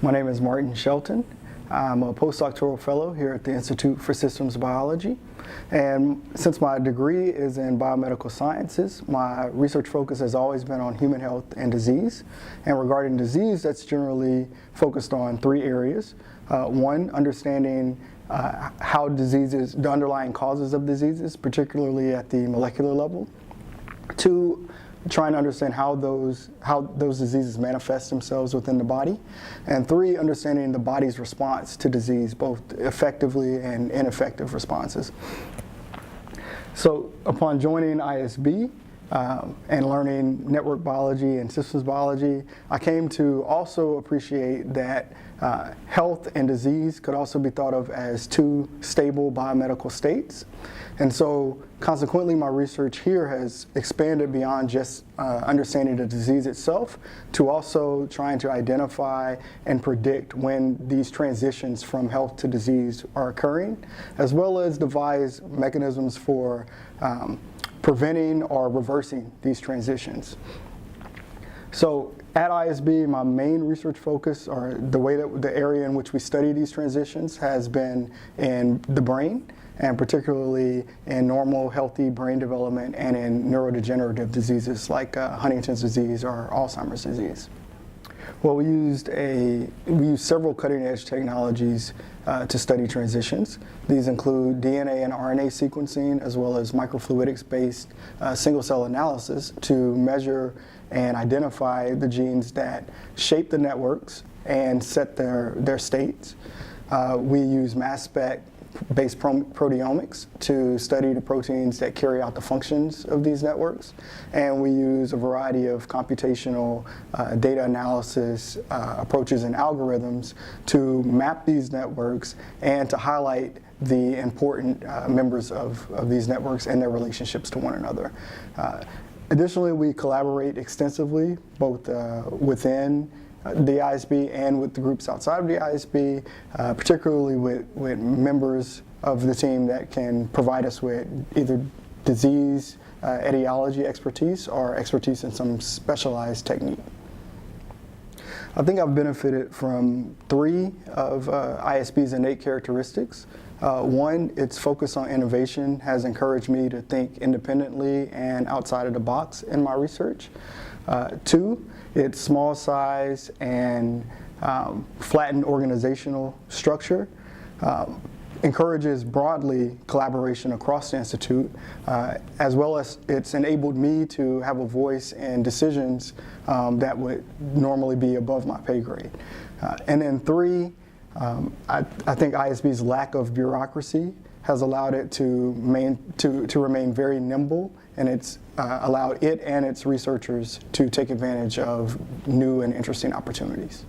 My name is Martin Shelton. I'm a postdoctoral fellow here at the Institute for Systems Biology. And since my degree is in biomedical sciences, my research focus has always been on human health and disease. And regarding disease, that's generally focused on three areas. One, understanding how diseases, the underlying causes of diseases, particularly at the molecular level. Two, trying to understand how those diseases manifest themselves within the body. And three, understanding the body's response to disease, both effectively and ineffective responses. So upon joining ISB and learning network biology and systems biology, I came to also appreciate that health and disease could also be thought of as two stable biomedical states. And so consequently, my research here has expanded beyond just understanding the disease itself to also trying to identify and predict when these transitions from health to disease are occurring, as well as devise mechanisms for preventing or reversing these transitions. So at ISB, my main research focus, or the area in which we study these transitions, has been in the brain, and particularly in normal, healthy brain development and in neurodegenerative diseases like Huntington's disease or Alzheimer's disease. Well, we used several cutting-edge technologies to study transitions. These include DNA and RNA sequencing, as well as microfluidics-based single-cell analysis to measure and identify the genes that shape the networks and set their states. We use mass spec-based proteomics to study the proteins that carry out the functions of these networks. And we use a variety of computational data analysis approaches and algorithms to map these networks and to highlight the important members of these networks and their relationships to one another. Additionally, we collaborate extensively both within the ISB and with the groups outside of the ISB, particularly with members of the team that can provide us with either disease etiology expertise or expertise in some specialized technique. I think I've benefited from three of ISB's innate characteristics. One, its focus on innovation has encouraged me to think independently and outside of the box in my research. Two, its small size and flattened organizational structure encourages broadly collaboration across the Institute, as well as it's enabled me to have a voice in decisions that would normally be above my pay grade. And then three, I think ISB's lack of bureaucracy has allowed it to remain very nimble, and it's allowed it and its researchers to take advantage of new and interesting opportunities.